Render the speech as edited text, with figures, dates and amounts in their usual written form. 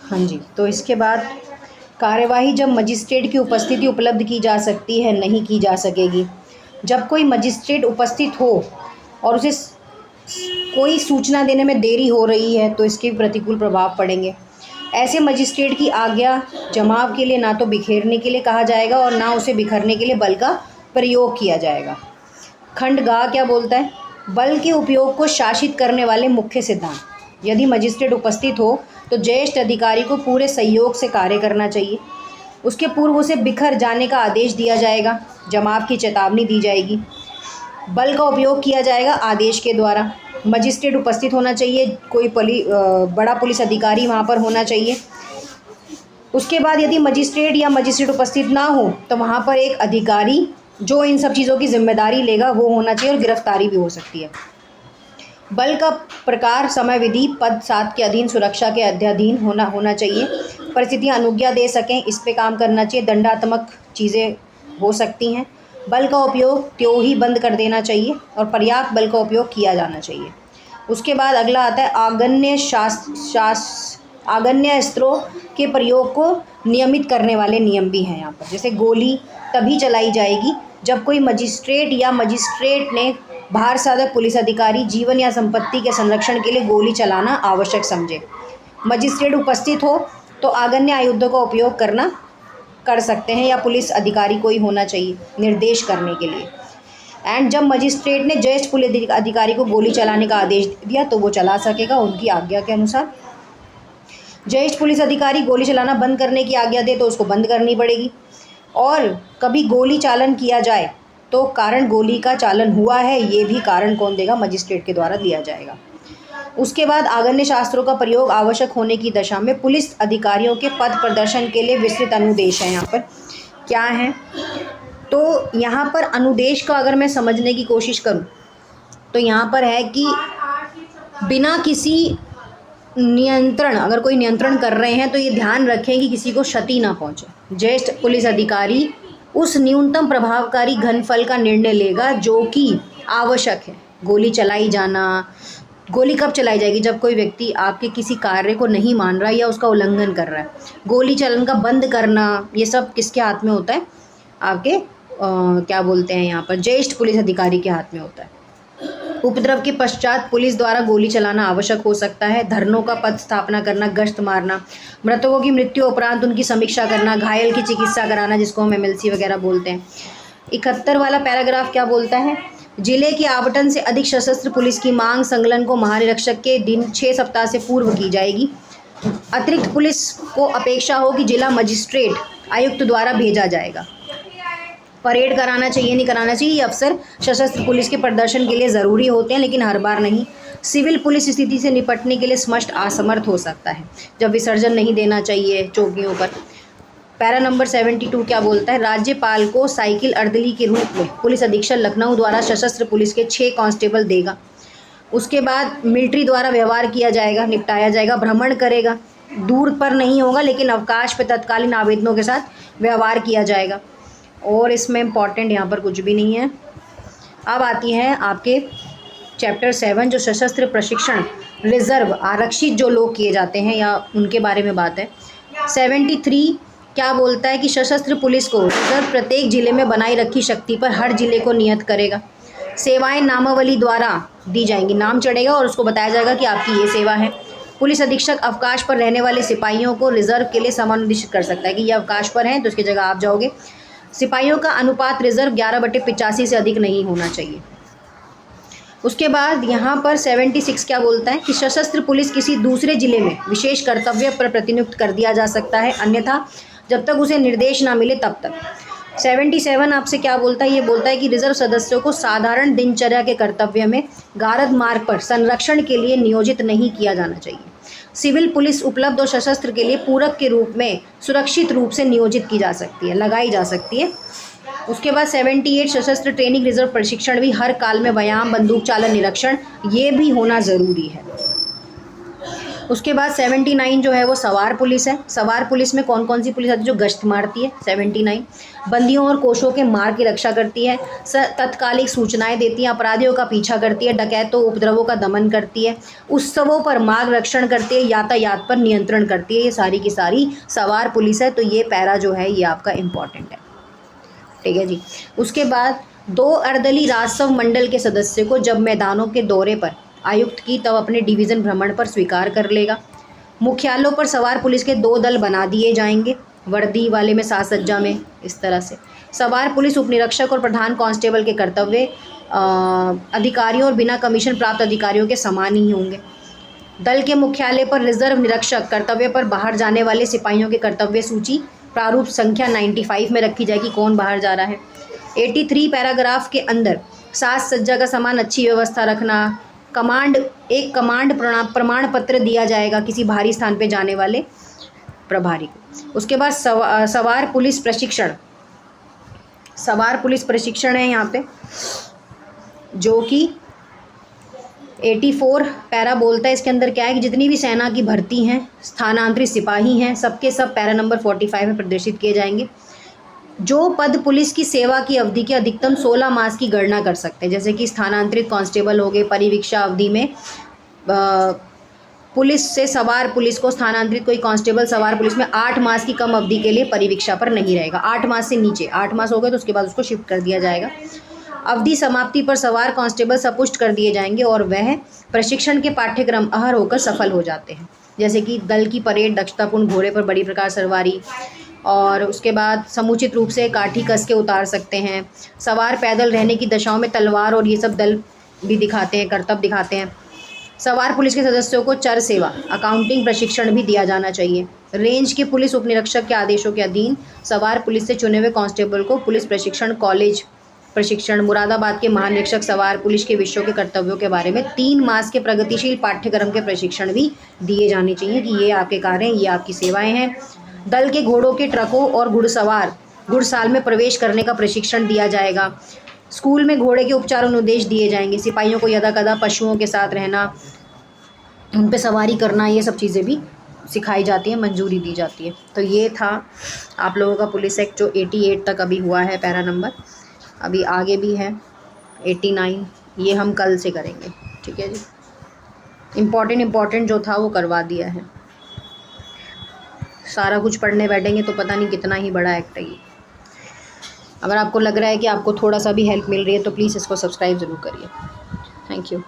हाँ जी, तो इसके बाद कार्यवाही जब मजिस्ट्रेट की उपस्थिति उपलब्ध की जा सकती है, नहीं की जा सकेगी। जब कोई मजिस्ट्रेट उपस्थित हो और उसे कोई सूचना देने में देरी हो रही है तो इसके प्रतिकूल प्रभाव पड़ेंगे। ऐसे मजिस्ट्रेट की आज्ञा जमाव के लिए ना तो बिखेरने के लिए कहा जाएगा और ना उसे बिखरने के लिए बल का प्रयोग किया जाएगा। खंड गा क्या बोलता है? बल के उपयोग को शासित करने वाले मुख्य सिद्धांत। यदि मजिस्ट्रेट उपस्थित हो तो ज्येष्ठ अधिकारी को पूरे सहयोग से कार्य करना चाहिए। उसके पूर्व उसे बिखर जाने का आदेश दिया जाएगा, जमाव की चेतावनी दी जाएगी। बल का उपयोग किया जाएगा आदेश के द्वारा। मजिस्ट्रेट उपस्थित होना चाहिए, कोई बड़ा पुलिस अधिकारी वहाँ पर होना चाहिए। उसके बाद यदि मजिस्ट्रेट या मजिस्ट्रेट उपस्थित ना हो तो वहाँ पर एक अधिकारी जो इन सब चीज़ों की जिम्मेदारी लेगा वो होना चाहिए और गिरफ्तारी भी हो सकती है। बल का प्रकार, समय, विधि, पद 7 के अधीन, सुरक्षा के अध्याधीन होना चाहिए। परिस्थितियाँ अनुज्ञा दे सकें इस पे काम करना चाहिए। दंडात्मक चीज़ें हो सकती हैं। बल का उपयोग त्यों ही बंद कर देना चाहिए और पर्याप्त बल का उपयोग किया जाना चाहिए। उसके बाद अगला आता है आगन्य अस्त्रों के प्रयोग को नियमित करने वाले नियम भी हैं यहाँ पर। जैसे गोली तभी चलाई जाएगी जब कोई मजिस्ट्रेट ने भार साधक पुलिस अधिकारी जीवन या संपत्ति के संरक्षण के लिए गोली चलाना आवश्यक समझे। मजिस्ट्रेट उपस्थित हो तो आगन्य आयुधों का उपयोग कर सकते हैं या पुलिस अधिकारी कोई होना चाहिए निर्देश करने के लिए। एंड जब मजिस्ट्रेट ने ज्येष्ठ पुलिस अधिकारी को गोली चलाने का आदेश दिया तो वो चला सकेगा उनकी आज्ञा के अनुसार। ज्येष्ठ पुलिस अधिकारी गोली चलाना बंद करने की आज्ञा दे तो उसको बंद करनी पड़ेगी। और कभी गोली चालन किया जाए तो कारण गोली का चालन हुआ है ये भी कारण कौन देगा? मजिस्ट्रेट के द्वारा दिया जाएगा। उसके बाद आगन्य शास्त्रों का प्रयोग आवश्यक होने की दशा में पुलिस अधिकारियों के पद प्रदर्शन के लिए विस्तृत अनुदेश है। यहाँ पर क्या है? तो यहाँ पर अनुदेश का अगर मैं समझने की कोशिश करूँ तो यहाँ पर है कि बिना किसी नियंत्रण, अगर कोई नियंत्रण कर रहे हैं तो ये ध्यान रखें कि किसी को क्षति ना पहुँचे। ज्येष्ठ पुलिस अधिकारी उस न्यूनतम प्रभावकारी घनफल का निर्णय लेगा जो कि आवश्यक है। गोली कब चलाई जाएगी? जब कोई व्यक्ति आपके किसी कार्य को नहीं मान रहा या उसका उल्लंघन कर रहा है। गोली चलन का बंद करना ये सब किसके हाथ में होता है? आपके क्या बोलते हैं यहाँ पर, ज्येष्ठ पुलिस अधिकारी के हाथ में होता है। उपद्रव के पश्चात पुलिस द्वारा गोली चलाना आवश्यक हो सकता है। धरनों का पथ स्थापना करना, गश्त मारना, मृतकों की मृत्यु उपरांत उनकी समीक्षा करना, घायल की चिकित्सा कराना जिसको हम MLC वगैरह बोलते हैं। 71 वाला पैराग्राफ क्या बोलता है? जिले के आवंटन से अधिक सशस्त्र पुलिस की मांग संकलन को महानिरीक्षक के दिन 6 सप्ताह से पूर्व की जाएगी। अतिरिक्त पुलिस को अपेक्षा हो कि जिला मजिस्ट्रेट आयुक्त द्वारा भेजा जाएगा। परेड कराना चाहिए, नहीं कराना चाहिए, ये अफसर सशस्त्र पुलिस के प्रदर्शन के लिए ज़रूरी होते हैं लेकिन हर बार नहीं। सिविल पुलिस स्थिति से निपटने के लिए स्पष्ट असमर्थ हो सकता है जब विसर्जन नहीं देना चाहिए चौकियों पर। पैरा नंबर 72 क्या बोलता है? राज्यपाल को साइकिल अर्दली के रूप में पुलिस अधीक्षक लखनऊ द्वारा सशस्त्र पुलिस के 6 कांस्टेबल देगा। उसके बाद मिलिट्री द्वारा व्यवहार किया जाएगा, निपटाया जाएगा। भ्रमण करेगा, दूर पर नहीं होगा लेकिन अवकाश पर तत्कालीन आवेदनों के साथ व्यवहार किया जाएगा। और इसमें इम्पॉर्टेंट यहाँ पर कुछ भी नहीं है। अब आती है आपके चैप्टर 7 जो सशस्त्र प्रशिक्षण, रिजर्व, आरक्षित जो लोग किए जाते हैं या उनके बारे में बात है। 73 क्या बोलता है कि सशस्त्र पुलिस को रिजर्व प्रत्येक जिले में बनाई रखी शक्ति पर हर जिले को नियत करेगा। सेवाएं नामावली द्वारा दी जाएंगी, नाम चढ़ेगा और उसको बताया जाएगा कि आपकी ये सेवा है। पुलिस अधीक्षक अवकाश पर रहने वाले सिपाहियों को रिजर्व के लिए समानुदेशित कर सकता है कि ये अवकाश पर हैं तो उसकी जगह आप जाओगे। सिपाहियों का अनुपात रिजर्व 11/85 से अधिक नहीं होना चाहिए। उसके बाद यहाँ पर 76 क्या बोलता है कि सशस्त्र पुलिस किसी दूसरे जिले में विशेष कर्तव्य पर प्रतिनियुक्त कर दिया जा सकता है, अन्यथा जब तक उसे निर्देश ना मिले तब तक। 77 आपसे क्या बोलता है? ये बोलता है कि रिजर्व सदस्यों को साधारण दिनचर्या के कर्तव्य में गारद मार्ग पर संरक्षण के लिए नियोजित नहीं किया जाना चाहिए। सिविल पुलिस उपलब्ध और सशस्त्र के लिए पूरक के रूप में सुरक्षित रूप से नियोजित की जा सकती है, लगाई जा सकती है। उसके बाद 78 सशस्त्र ट्रेनिंग, रिजर्व प्रशिक्षण भी हर काल में व्यायाम, बंदूक चालन, निरीक्षण ये भी होना ज़रूरी है। उसके बाद 79 जो है वो सवार पुलिस है। सवार पुलिस में कौन कौन सी पुलिस आती है? जो गश्त मारती है 79। बंदियों और कोषों के मार्ग की रक्षा करती है, तत्कालिक सूचनाएं देती है, अपराधियों का पीछा करती है, डकैतों उपद्रवों का दमन करती है, उत्सवों पर मार्ग रक्षण करती है, यातायात पर नियंत्रण करती है। ये सारी की सारी सवार पुलिस है। तो ये पैरा जो है ये आपका इम्पॉर्टेंट है, ठीक है जी। उसके बाद 2 अर्दली राजस्व मंडल के सदस्य को जब मैदानों के दौरे पर आयुक्त की तब अपने डिवीज़न भ्रमण पर स्वीकार कर लेगा। मुख्यालयों पर सवार पुलिस के 2 दल बना दिए जाएंगे, वर्दी वाले में साज सज्जा में, इस तरह से। सवार पुलिस उपनिरीक्षक और प्रधान कांस्टेबल के कर्तव्य अधिकारियों और बिना कमीशन प्राप्त अधिकारियों के समान ही होंगे। दल के मुख्यालय पर रिजर्व निरीक्षक कर्तव्य पर बाहर जाने वाले सिपाहियों के कर्तव्य सूची प्रारूप संख्या 95 में रखी जाएगी, कौन बाहर जा रहा है। 83 पैराग्राफ के अंदर साज सज्जा का सामान, अच्छी व्यवस्था रखना, एक कमांड प्रमाण पत्र दिया जाएगा किसी भारी स्थान पे जाने वाले प्रभारी को। उसके बाद सवार पुलिस प्रशिक्षण है यहाँ पे, जो कि 84 पैरा बोलता है। इसके अंदर क्या है कि जितनी भी सेना की भर्ती हैं, स्थानांतरित सिपाही हैं, सबके सब पैरा नंबर 45 में प्रदर्शित किए जाएंगे। जो पद पुलिस की सेवा की अवधि के अधिकतम 16 मास की गणना कर सकते हैं, जैसे कि स्थानांतरित कांस्टेबल हो गए, परिवीक्षा अवधि में पुलिस से सवार पुलिस को स्थानांतरित कोई कांस्टेबल सवार पुलिस में 8 मास की कम अवधि के लिए परिवीक्षा पर नहीं रहेगा। 8 मास से नीचे, 8 मास हो गए तो उसके बाद उसको शिफ्ट कर दिया जाएगा। अवधि समाप्ति पर सवार कांस्टेबल सपुष्ट कर दिए जाएंगे और वह प्रशिक्षण के पाठ्यक्रम अहर होकर सफल हो जाते हैं, जैसे कि दल की परेड, दक्षतापूर्ण घोड़े पर बड़ी प्रकार सवारी, और उसके बाद समुचित रूप से काठी कस के उतार सकते हैं। सवार पैदल रहने की दशाओं में तलवार और ये सब दल भी दिखाते हैं, करतब दिखाते हैं। सवार पुलिस के सदस्यों को चर सेवा, अकाउंटिंग प्रशिक्षण भी दिया जाना चाहिए। रेंज के पुलिस उपनिरीक्षक के आदेशों के अधीन सवार पुलिस से चुने हुए कांस्टेबल को पुलिस प्रशिक्षण कॉलेज प्रशिक्षण, मुरादाबाद के महानिरीक्षक सवार पुलिस के विषयों के कर्तव्यों के बारे में 3 मास के प्रगतिशील पाठ्यक्रम के प्रशिक्षण भी दिए जाने चाहिए कि ये आपके कार्य हैं, ये आपकी सेवाएं हैं। दल के घोड़ों के ट्रकों और घुड़साल में प्रवेश करने का प्रशिक्षण दिया जाएगा। स्कूल में घोड़े के उपचार अनुदेश दिए जाएंगे। सिपाहियों को यदा कदा पशुओं के साथ रहना, उन पर सवारी करना, ये सब चीज़ें भी सिखाई जाती हैं, मंजूरी दी जाती है। तो ये था आप लोगों का पुलिस एक्ट जो 88 तक अभी हुआ है पैरा नंबर। अभी आगे भी है 89, ये हम कल से करेंगे, ठीक है जी। इम्पॉर्टेंट जो था वो करवा दिया है। सारा कुछ पढ़ने बैठेंगे तो पता नहीं कितना ही बड़ा एक्ट है ये। अगर आपको लग रहा है कि आपको थोड़ा सा भी हेल्प मिल रही है तो प्लीज़ इसको सब्सक्राइब ज़रूर करिए। Thank you.